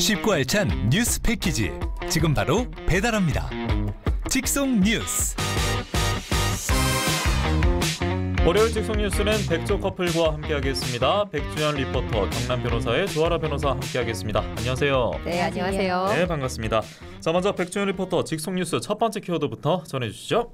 쉽고 알찬 뉴스 패키지 지금 바로 배달합니다. 직송 뉴스. 월요일 직송 뉴스는 백조 커플과 함께하겠습니다. 백주연 리포터, 경남 변호사의 조아라 변호사 함께하겠습니다. 안녕하세요. 네, 안녕하세요. 네, 반갑습니다. 자, 먼저 백주연 리포터 직송 뉴스 첫 번째 키워드부터 전해주시죠.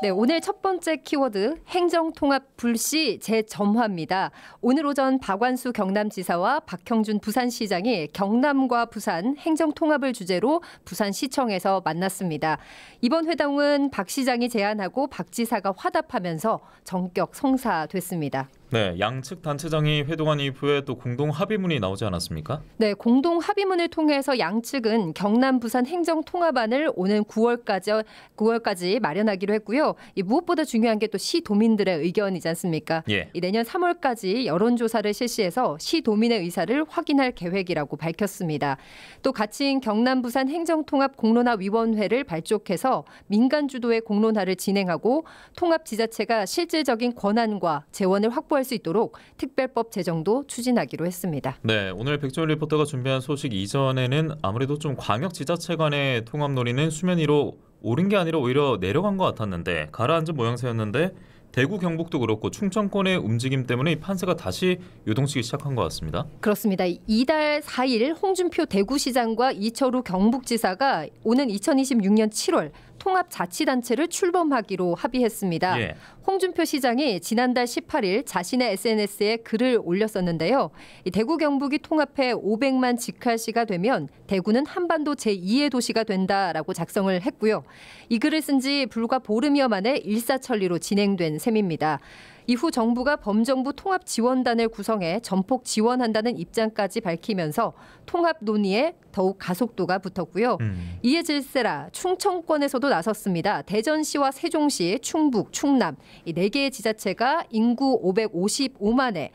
네, 오늘 첫 번째 키워드 행정통합 불씨 재점화입니다. 오늘 오전 박완수 경남지사와 박형준 부산시장이 경남과 부산 행정통합을 주제로 부산시청에서 만났습니다. 이번 회동은 박 시장이 제안하고 박 지사가 화답하면서 전격 성사됐습니다. 네, 양측 단체장이 회동한 이후에 또 공동 합의문이 나오지 않았습니까? 네, 공동 합의문을 통해서 양측은 경남 부산 행정통합안을 오는 9월까지 마련하기로 했고요. 무엇보다 중요한 게 또 시도민들의 의견이지 않습니까? 예. 내년 3월까지 여론조사를 실시해서 시도민의 의사를 확인할 계획이라고 밝혔습니다. 또 같이 경남 부산 행정통합 공론화위원회를 발족해서 민간 주도의 공론화를 진행하고 통합지자체가 실질적인 권한과 재원을 확보할 수 있도록 특별법 제정도 추진하기로 했습니다. 네, 오늘 백주연 리포터가 준비한 소식 이전에는 아무래도 좀 광역지자체 간의 통합 논의는 수면 위로 오른 게 아니라 오히려 내려간 것 같았는데 가라앉은 모양새였는데 대구 경북도 그렇고 충청권의 움직임 때문에 이 판세가 다시 요동치기 시작한 것 같습니다. 그렇습니다. 이달 4일 홍준표 대구시장과 이철우 경북지사가 오는 2026년 7월 통합자치단체를 출범하기로 합의했습니다. 예. 홍준표 시장이 지난달 18일 자신의 SNS에 글을 올렸었는데요. 대구 경북이 통합해 500만 직할시가 되면 대구는 한반도 제2의 도시가 된다라고 작성을 했고요. 이 글을 쓴 지 불과 보름여 만에 일사천리로 진행된 셈입니다. 이후 정부가 범정부 통합지원단을 구성해 전폭 지원한다는 입장까지 밝히면서 통합 논의에 더욱 가속도가 붙었고요. 이에 질세라 충청권에서도 나섰습니다. 대전시와 세종시, 충북, 충남 이 4개의 지자체가 인구 555만에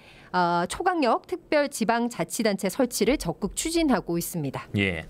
초강력 특별지방자치단체 설치를 적극 추진하고 있습니다. 예.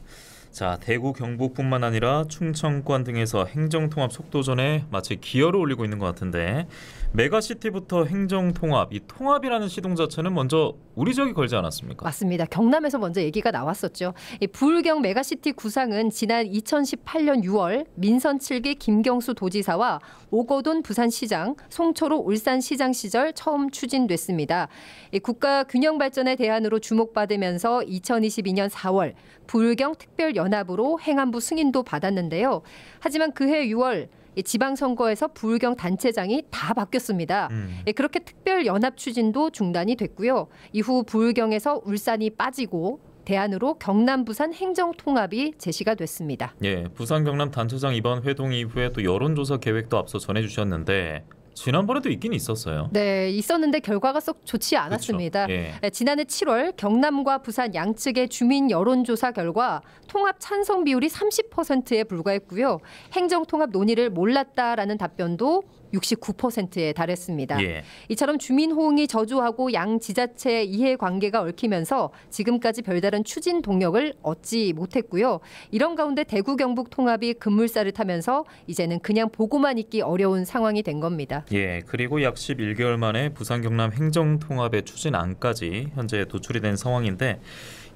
자, 대구 경북뿐만 아니라 충청권 등에서 행정통합 속도전에 마치 기여를 올리고 있는 것 같은데 메가시티부터 행정통합, 이 통합이라는 시동 자체는 먼저 우리 지역이 걸지 않았습니까? 맞습니다. 경남에서 먼저 얘기가 나왔었죠. 이 부울경 메가시티 구상은 지난 2018년 6월 민선 7기 김경수 도지사와 오거돈 부산시장, 송철호 울산시장 시절 처음 추진됐습니다. 이 국가 균형 발전의 대안으로 주목받으면서 2022년 4월 부울경 특별연합으로 행안부 승인도 받았는데요. 하지만 그해 6월 지방선거에서 부울경 단체장이 다 바뀌었습니다. 그렇게 특별연합 추진도 중단이 됐고요. 이후 부울경에서 울산이 빠지고 대안으로 경남 부산 행정통합이 제시가 됐습니다. 예, 부산 경남 단체장 이번 회동 이후에 또 여론조사 계획도 앞서 전해주셨는데 지난번에도 있긴 있었어요. 네, 있었는데 결과가 썩 좋지 않았습니다. 그렇죠. 예. 네, 지난해 7월 경남과 부산 양측의 주민 여론조사 결과 통합 찬성 비율이 30%에 불과했고요. 행정통합 논의를 몰랐다라는 답변도 69%에 달했습니다. 예. 이처럼 주민 호응이 저조하고 양 지자체의 이해관계가 얽히면서 지금까지 별다른 추진 동력을 얻지 못했고요. 이런 가운데 대구 경북 통합이 급물살을 타면서 이제는 그냥 보고만 있기 어려운 상황이 된 겁니다. 예, 그리고 약 11개월 만에 부산 경남 행정통합의 추진안까지 현재 도출이 된 상황인데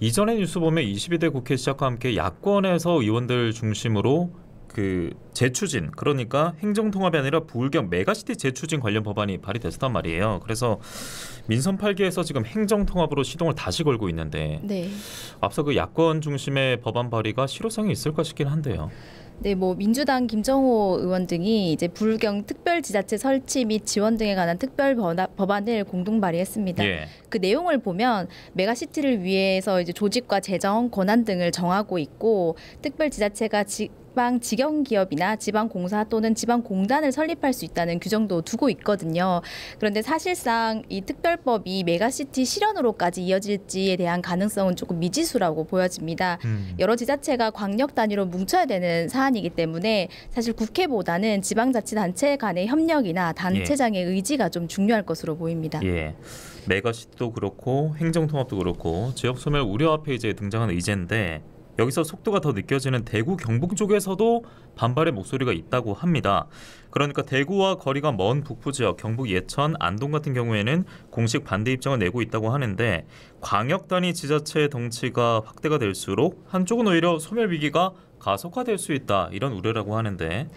이전의 뉴스 보면 22대 국회 시작과 함께 야권에서 의원들 중심으로 재추진, 그러니까 행정통합이 아니라 부울경 메가시티 재추진 관련 법안이 발의됐단 말이에요. 그래서 민선 8기에서 지금 행정통합으로 시동을 다시 걸고 있는데 네. 앞서 그 야권 중심의 법안 발의가 실효성이 있을까 싶긴 한데요. 네, 민주당 김정호 의원 등이 이제 부울경 특별지자체 설치 및 지원 등에 관한 특별 법안을 공동 발의했습니다. 예. 그 내용을 보면 메가시티를 위해서 이제 조직과 재정, 권한 등을 정하고 있고 특별지자체가 지방 직영기업이나 지방공사 또는 지방공단을 설립할 수 있다는 규정도 두고 있거든요. 그런데 사실상 이 특별법이 메가시티 실현으로까지 이어질지에 대한 가능성은 조금 미지수라고 보여집니다. 여러 지자체가 광역 단위로 뭉쳐야 되는 사안이기 때문에 사실 국회보다는 지방자치단체 간의 협력이나 단체장의 의지가 좀 중요할 것으로 보입니다. 예. 메가시티도 그렇고 행정통합도 그렇고 지역소멸 우려 앞에 이제 등장한 의제인데 여기서 속도가 더 느껴지는 대구 경북 쪽에서도 반발의 목소리가 있다고 합니다. 그러니까 대구와 거리가 먼 북부 지역 경북 예천, 안동 같은 경우에는 공식 반대 입장을 내고 있다고 하는데 광역 단위 지자체의 덩치가 확대가 될수록 한쪽은 오히려 소멸 위기가 가속화될 수 있다 이런 우려라고 하는데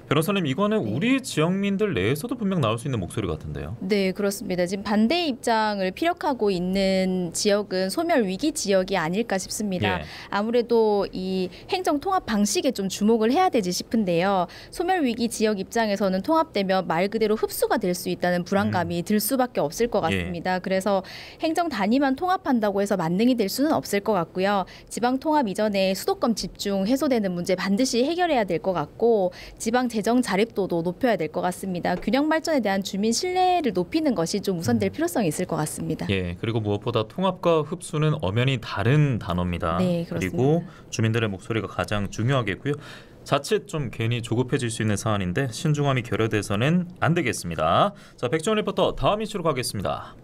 변호사님 이거는 우리 지역민들 내에서도 분명 나올 수 있는 목소리 같은데요. 네, 그렇습니다. 지금 반대 입장을 피력하고 있는 지역은 소멸 위기 지역이 아닐까 싶습니다. 예. 아무래도 이 행정 통합 방식에 좀 주목을 해야 되지 싶은데요. 소멸 위기 지역 입장에서는 통합되면 말 그대로 흡수가 될 수 있다는 불안감이 들 수밖에 없을 것 같습니다. 그래서 행정 단위만 통합한다고 해서 만능이 될 수는 없을 것 같고요. 지방 통합 이전에 수도권 집중 해소되는 문제 반드시 해결해야 될 것 같고 지방 재정 자립도도 높여야 될 것 같습니다. 균형 발전에 대한 주민 신뢰를 높이는 것이 좀 우선될 필요성이 있을 것 같습니다. 예, 그리고 무엇보다 통합과 흡수는 엄연히 다른 단어입니다. 네, 그렇습니다. 그리고 주민들의 목소리가 가장 중요하겠고요. 자칫 좀 괜히 조급해질 수 있는 사안인데 신중함이 결여돼서는 안 되겠습니다. 자, 백종원 리포터 다음 이슈로 가겠습니다.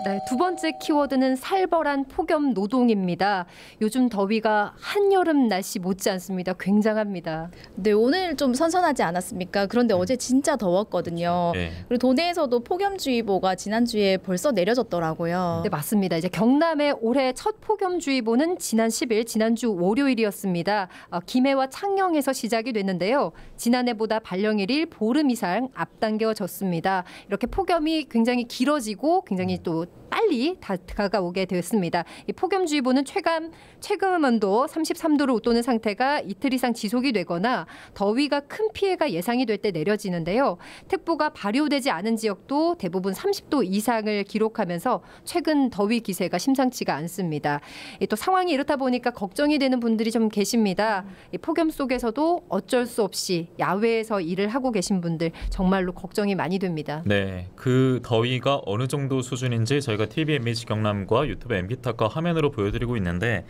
네, 두 번째 키워드는 살벌한 폭염 노동입니다. 요즘 더위가 한여름 날씨 못지 않습니다. 굉장합니다. 네, 오늘 좀 선선하지 않았습니까? 그런데 어제 진짜 더웠거든요. 네. 그리고 도내에서도 폭염주의보가 지난주에 벌써 내려졌더라고요. 네, 맞습니다. 이제 경남의 올해 첫 폭염주의보는 지난 10일, 지난주 월요일이었습니다. 김해와 창녕에서 시작이 됐는데요. 지난해보다 발령일이 보름 이상 앞당겨졌습니다. 이렇게 폭염이 굉장히 길어지고 굉장히 또 빨리 다가오게 되었습니다. 이 폭염주의보는 최근 온도 33도를 웃도는 상태가 이틀 이상 지속이 되거나 더위가 큰 피해가 예상이 될 때 내려지는데요. 특보가 발효되지 않은 지역도 대부분 30도 이상을 기록하면서 최근 더위 기세가 심상치가 않습니다. 또 상황이 이렇다 보니까 걱정이 되는 분들이 좀 계십니다. 이 폭염 속에서도 어쩔 수 없이 야외에서 일을 하고 계신 분들 정말로 걱정이 많이 됩니다. 네, 그 더위가 어느 정도 수준인지 저희가 TV MBC 경남과 유튜브 MBTA과 화면으로 보여드리고 있는데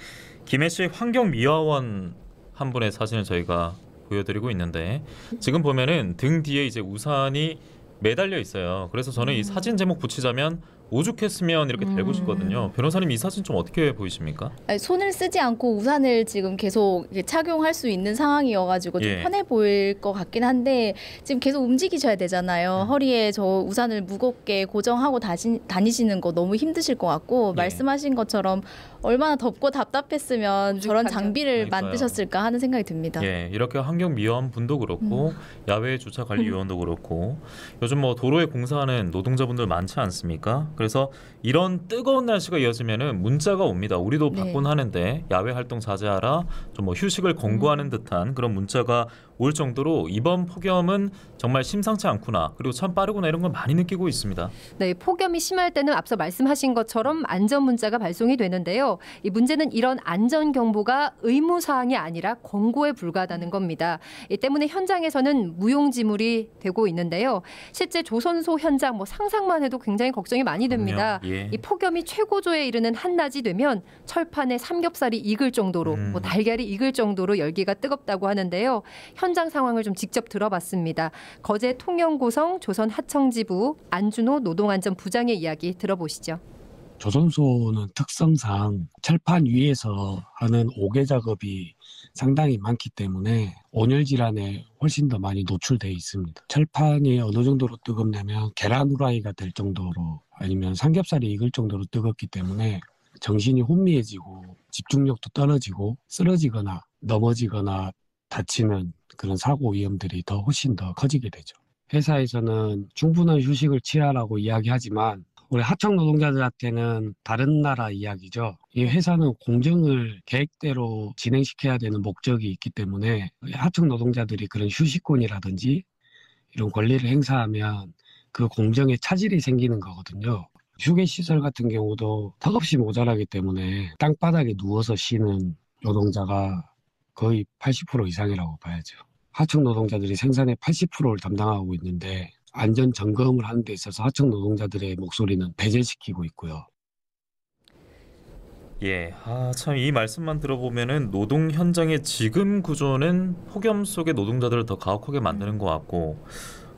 김해시 환경미화원 한 분의 사진을 저희가 보여드리고 있는데 지금 보면은 등 뒤에 이제 우산이 매달려 있어요. 그래서 저는 이 사진 제목 붙이자면 오죽했으면 이렇게 달고 싶거든요. 변호사님 이 사진 좀 어떻게 보이십니까? 아니, 손을 쓰지 않고 우산을 지금 계속 착용할 수 있는 상황이어가지고 좀 편해 보일 것 같긴 한데 지금 계속 움직이셔야 되잖아요. 허리에 저 우산을 무겁게 고정하고 다니시는 거 너무 힘드실 것 같고 말씀하신 것처럼 얼마나 덥고 답답했으면 저런 장비를 만드셨을까 하는 생각이 듭니다. 예, 이렇게 환경미화원 분도 그렇고 야외 주차관리위원도 그렇고 요즘 뭐 도로에 공사하는 노동자분들 많지 않습니까? 그래서 이런 뜨거운 날씨가 이어지면은 문자가 옵니다. 우리도 받곤 하는데 야외 활동 자제하라, 좀 뭐 휴식을 권고하는 듯한 그런 문자가 올 정도로 이번 폭염은 정말 심상치 않구나. 그리고 참 빠르구나 이런 걸 많이 느끼고 있습니다. 네, 폭염이 심할 때는 앞서 말씀하신 것처럼 안전 문자가 발송이 되는데요. 이 문제는 이런 안전 경보가 의무 사항이 아니라 권고에 불과하다는 겁니다. 이 때문에 현장에서는 무용지물이 되고 있는데요. 실제 조선소 현장 뭐 상상만 해도 굉장히 걱정이 많이 됩니다. 이 폭염이 최고조에 이르는 한낮이 되면 철판에 삼겹살이 익을 정도로 뭐 달걀이 익을 정도로 열기가 뜨겁다고 하는데요. 현장 상황을 좀 직접 들어봤습니다. 거제 통영고성 조선하청지부 안준호 노동안전부장의 이야기 들어보시죠. 조선소는 특성상 철판 위에서 하는 오개 작업이 상당히 많기 때문에 온열 질환에 훨씬 더 많이 노출되어 있습니다. 철판이 어느 정도로 뜨겁냐면 계란 후라이가 될 정도로 아니면 삼겹살이 익을 정도로 뜨겁기 때문에 정신이 혼미해지고 집중력도 떨어지고 쓰러지거나 넘어지거나 다치는 그런 사고 위험들이 훨씬 더 커지게 되죠. 회사에서는 충분한 휴식을 취하라고 이야기하지만 우리 하청 노동자들한테는 다른 나라 이야기죠. 이 회사는 공정을 계획대로 진행시켜야 되는 목적이 있기 때문에 하청 노동자들이 그런 휴식권이라든지 이런 권리를 행사하면 그 공정에 차질이 생기는 거거든요. 휴게시설 같은 경우도 턱없이 모자라기 때문에 땅바닥에 누워서 쉬는 노동자가 거의 80% 이상이라고 봐야죠. 하청 노동자들이 생산의 80%를 담당하고 있는데 안전 점검을 하는 데 있어서 하청 노동자들의 목소리는 배제시키고 있고요. 예, 참 이 말씀만 들어보면은 노동 현장의 지금 구조는 폭염 속의 노동자들을 더 가혹하게 만드는 것 같고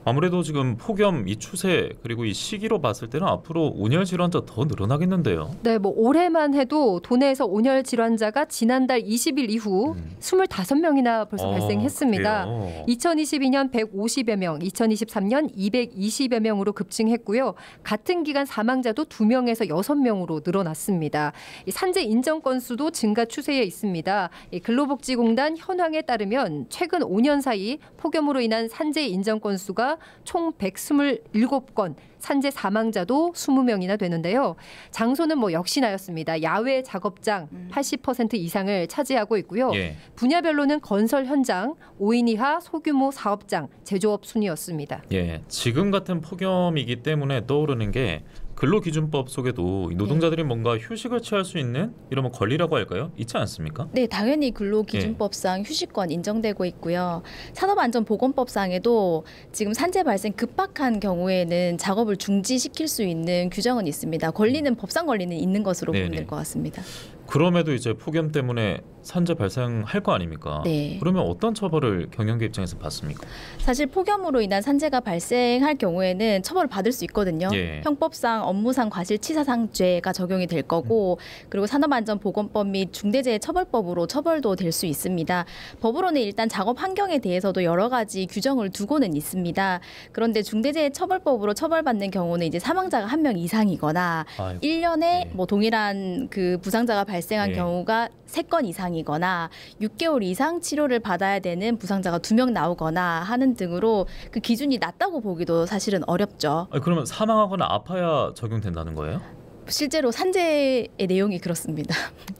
아무래도 지금 폭염 이 추세 그리고 이 시기로 봤을 때는 앞으로 온열 질환자 더 늘어나겠는데요. 네, 뭐 올해만 해도 도내에서 온열 질환자가 지난달 20일 이후 25명이나 벌써 발생했습니다. 그래요? 2022년 150여 명, 2023년 220여 명으로 급증했고요. 같은 기간 사망자도 2명에서 6명으로 늘어났습니다. 이 산재 인정 건수도 증가 추세에 있습니다. 이 근로복지공단 현황에 따르면 최근 5년 사이 폭염으로 인한 산재 인정 건수가 총 127건, 산재 사망자도 20명이나 되는데요. 장소는 뭐 역시나였습니다. 야외 작업장 80% 이상을 차지하고 있고요. 예. 분야별로는 건설 현장, 5인 이하 소규모 사업장, 제조업 순이었습니다. 예, 지금 같은 폭염이기 때문에 떠오르는 게 근로기준법 속에도 이 노동자들이 뭔가 휴식을 취할 수 있는 이런 뭐 권리라고 할까요? 있지 않습니까? 네, 당연히 근로기준법상 휴식권 인정되고 있고요. 산업안전보건법상에도 지금 산재 발생 급박한 경우에는 작업을 중지시킬 수 있는 규정은 있습니다. 권리는 법상 권리는 있는 것으로 보면 될 것 같습니다. 그럼에도 이제 폭염 때문에 산재 발생할 거 아닙니까? 네. 그러면 어떤 처벌을 경영계 입장에서 받습니까? 사실 폭염으로 인한 산재가 발생할 경우에는 처벌을 받을 수 있거든요. 예. 형법상 업무상 과실치사상죄가 적용이 될 거고 그리고 산업안전보건법 및 중대재해처벌법으로 처벌도 될 수 있습니다. 법으로는 일단 작업 환경에 대해서도 여러 가지 규정을 두고는 있습니다. 그런데 중대재해처벌법으로 처벌받는 경우는 이제 사망자가 1명 이상이거나 아이고. 1년에 예. 뭐 동일한 그 부상자가 발생한 예. 경우가 3건 이상이거나 6개월 이상 치료를 받아야 되는 부상자가 2명 나오거나 하는 등으로 그 기준이 낮다고 보기도 사실은 어렵죠. 아니, 그러면 사망하거나 아파야 적용된다는 거예요? 실제로 산재의 내용이 그렇습니다.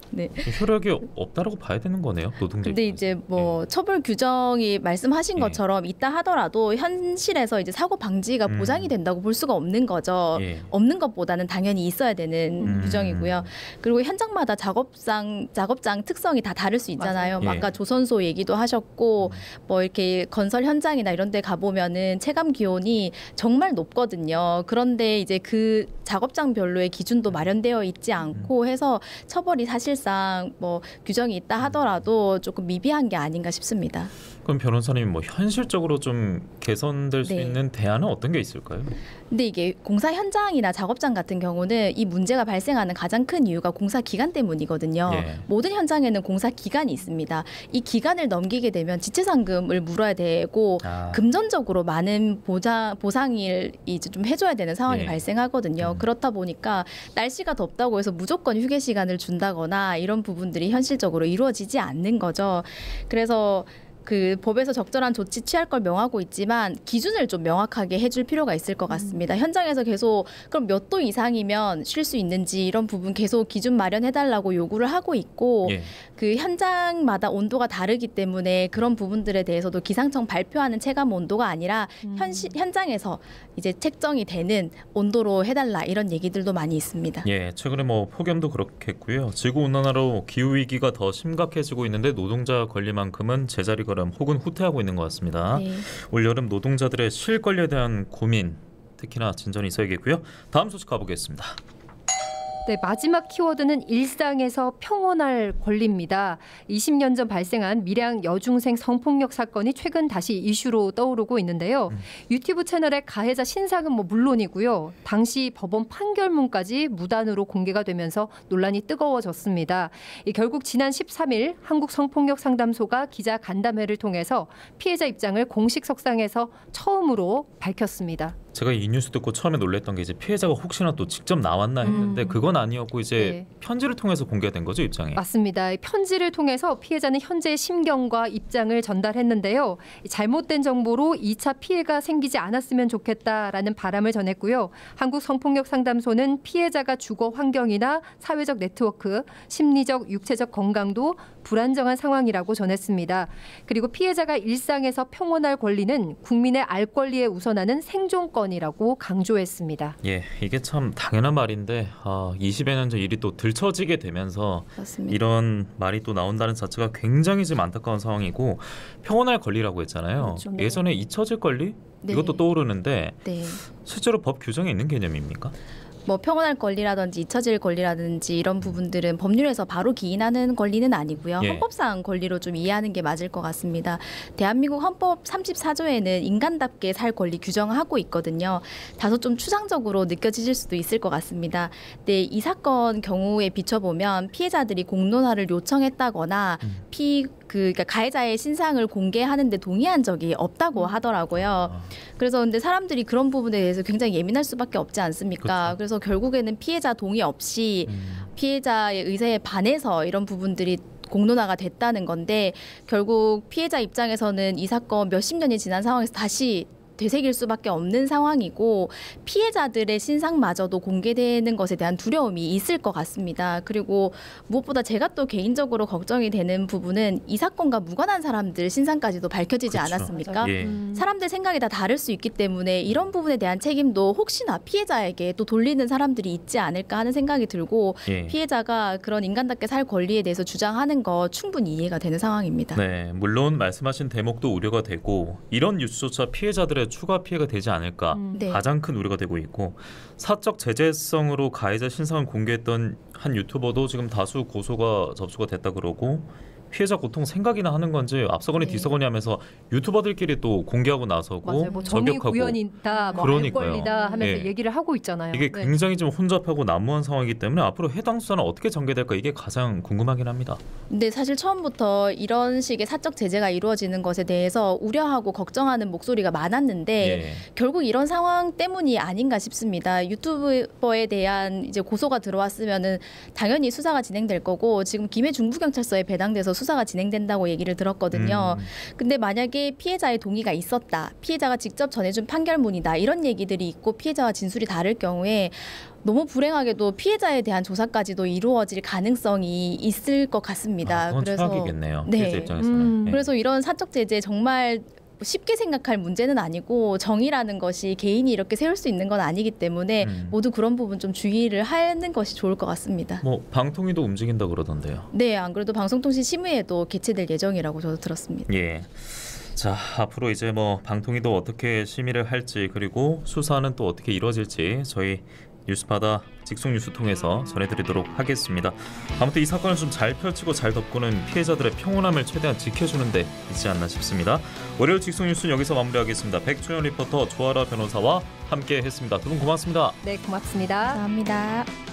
네. 효력이 없다라고 봐야 되는 거네요, 노동자. 근데 이제 뭐 처벌 규정이 말씀하신 예. 것처럼 있다 하더라도 현실에서 이제 사고 방지가 보장이 된다고 볼 수가 없는 거죠. 예. 없는 것보다는 당연히 있어야 되는 규정이고요. 그리고 현장마다 작업장 특성이 다 다를 수 있잖아요. 맞아요. 아까 예. 조선소 얘기도 하셨고 뭐 이렇게 건설 현장이나 이런 데 가보면은 체감 기온이 정말 높거든요. 그런데 이제 그 작업장별로의 기준도 마련되어 있지 않고 해서 처벌이 사실상 뭐 규정이 있다 하더라도 조금 미비한 게 아닌가 싶습니다. 그럼 변호사님 뭐 현실적으로 좀 개선될 수 네. 있는 대안은 어떤 게 있을까요? 근데 이게 공사 현장이나 작업장 같은 경우는 이 문제가 발생하는 가장 큰 이유가 공사 기간 때문이거든요. 예. 모든 현장에는 공사 기간이 있습니다. 이 기간을 넘기게 되면 지체상금을 물어야 되고 금전적으로 많은 보상을 이제 좀 해줘야 되는 상황이 예. 발생하거든요. 그렇다 보니까 날씨가 덥다고 해서 무조건 휴게 시간을 준다거나 이런 부분들이 현실적으로 이루어지지 않는 거죠. 그래서 그 법에서 적절한 조치 취할 걸 명하고 있지만 기준을 좀 명확하게 해줄 필요가 있을 것 같습니다. 현장에서 계속 그럼 몇 도 이상이면 쉴 수 있는지 이런 부분 계속 기준 마련해달라고 요구를 하고 있고 예. 그 현장마다 온도가 다르기 때문에 그런 부분들에 대해서도 기상청 발표하는 체감 온도가 아니라 현장에서 이제 책정이 되는 온도로 해달라 이런 얘기들도 많이 있습니다. 예, 최근에 뭐 폭염도 그렇겠고요. 지구 온난화로 기후 위기가 더 심각해지고 있는데 노동자 권리만큼은 제자리 걸음 혹은 후퇴하고 있는 것 같습니다. 네. 올 여름 노동자들의 실 권리에 대한 고민 특히나 진전이 있어야겠고요. 다음 소식 가보겠습니다. 네, 마지막 키워드는 일상에서 평온할 권리입니다. 20년 전 발생한 밀양 여중생 성폭력 사건이 최근 다시 이슈로 떠오르고 있는데요. 유튜브 채널의 가해자 신상은 뭐 물론이고요. 당시 법원 판결문까지 무단으로 공개가 되면서 논란이 뜨거워졌습니다. 결국 지난 13일 한국성폭력상담소가 기자 간담회를 통해서 피해자 입장을 공식 석상에서 처음으로 밝혔습니다. 제가 이 뉴스 듣고 처음에 놀랐던 게 이제 피해자가 혹시나 또 직접 나왔나 했는데 그건 아니었고 이제 네. 편지를 통해서 공개된 거죠, 입장이. 맞습니다. 편지를 통해서 피해자는 현재의 심경과 입장을 전달했는데요. 잘못된 정보로 2차 피해가 생기지 않았으면 좋겠다라는 바람을 전했고요. 한국성폭력상담소는 피해자가 주거 환경이나 사회적 네트워크, 심리적, 육체적 건강도 불안정한 상황이라고 전했습니다. 그리고 피해자가 일상에서 평온할 권리는 국민의 알 권리에 우선하는 생존권이라고 강조했습니다. 예, 이게 참 당연한 말인데 20여 년 전 일이 또 들춰지게 되면서 맞습니다. 이런 말이 또 나온다는 자체가 굉장히 지금 안타까운 상황이고 평온할 권리라고 했잖아요. 그렇죠, 네. 예전에 잊혀질 권리? 네. 이것도 떠오르는데 네. 실제로 법 규정에 있는 개념입니까? 뭐 평온할 권리라든지 잊혀질 권리라든지 이런 부분들은 법률에서 바로 기인하는 권리는 아니고요. 예. 헌법상 권리로 좀 이해하는 게 맞을 것 같습니다. 대한민국 헌법 34조에는 인간답게 살 권리 규정하고 있거든요. 다소 좀 추상적으로 느껴지실 수도 있을 것 같습니다. 네, 이 사건 경우에 비춰보면 피해자들이 공론화를 요청했다거나 그러니까 가해자의 신상을 공개하는데 동의한 적이 없다고 하더라고요. 그래서 근데 사람들이 그런 부분에 대해서 굉장히 예민할 수밖에 없지 않습니까? 그렇죠. 그래서 결국에는 피해자 동의 없이 피해자의 의사에 반해서 이런 부분들이 공론화가 됐다는 건데 결국 피해자 입장에서는 이 사건 몇십 년이 지난 상황에서 다시 되새길 수밖에 없는 상황이고 피해자들의 신상마저도 공개되는 것에 대한 두려움이 있을 것 같습니다. 그리고 무엇보다 제가 또 개인적으로 걱정이 되는 부분은 이 사건과 무관한 사람들 신상까지도 밝혀지지 그렇죠. 않았습니까? 예. 사람들 생각이 다 다를 수 있기 때문에 이런 부분에 대한 책임도 혹시나 피해자에게 또 돌리는 사람들이 있지 않을까 하는 생각이 들고 예. 피해자가 그런 인간답게 살 권리에 대해서 주장하는 거 충분히 이해가 되는 상황입니다. 네, 물론 말씀하신 대목도 우려가 되고 이런 뉴스조차 피해자들의 추가 피해가 되지 않을까 네. 가장 큰 우려가 되고 있고 사적 제재성으로 가해자 신상을 공개했던 한 유튜버도 지금 다수 고소가 접수가 됐다 그러고 피해자 고통 생각이나 하는 건지 앞서거니 네. 뒤서거니 하면서 유튜버들끼리 또 공개하고 나서고 맞아요. 뭐 정의 저격하고 구현이다, 뭐 그러니까요. 알권리다 하면서 예. 얘기를 하고 있잖아요. 이게 네. 굉장히 좀 혼잡하고 난무한 상황이기 때문에 앞으로 해당 수사는 어떻게 전개될까 이게 가장 궁금하긴 합니다. 근데 사실 처음부터 이런 식의 사적 제재가 이루어지는 것에 대해서 우려하고 걱정하는 목소리가 많았는데 예. 결국 이런 상황 때문이 아닌가 싶습니다. 유튜버에 대한 이제 고소가 들어왔으면은 당연히 수사가 진행될 거고 지금 김해 중부경찰서에 배당돼서 수사가 진행된다고 얘기를 들었거든요. 근데 만약에 피해자의 동의가 있었다, 피해자가 직접 전해준 판결문이다 이런 얘기들이 있고 피해자와 진술이 다를 경우에 너무 불행하게도 피해자에 대한 조사까지도 이루어질 가능성이 있을 것 같습니다. 그건 최악이겠네요. 네. 피해자 입장에서는. 예. 그래서 이런 사적 제재 정말 쉽게 생각할 문제는 아니고 정의라는 것이 개인이 이렇게 세울 수 있는 건 아니기 때문에 모두 그런 부분 좀 주의를 하는 것이 좋을 것 같습니다. 뭐 방통위도 움직인다 그러던데요. 네, 안 그래도 방송통신심의회도 개최될 예정이라고 저도 들었습니다. 예. 자, 앞으로 이제 뭐 방통위도 어떻게 심의를 할지 그리고 수사는 또 어떻게 이루어질지 저희 뉴스바다 직속 뉴스 통해서 전해드리도록 하겠습니다. 아무튼 이 사건을 좀 잘 펼치고 잘 덮고는 피해자들의 평온함을 최대한 지켜주는 데 있지 않나 싶습니다. 월요일 직속 뉴스는 여기서 마무리하겠습니다. 백주연 리포터, 조아라 변호사와 함께 했습니다. 두 분 고맙습니다. 네, 고맙습니다. 감사합니다.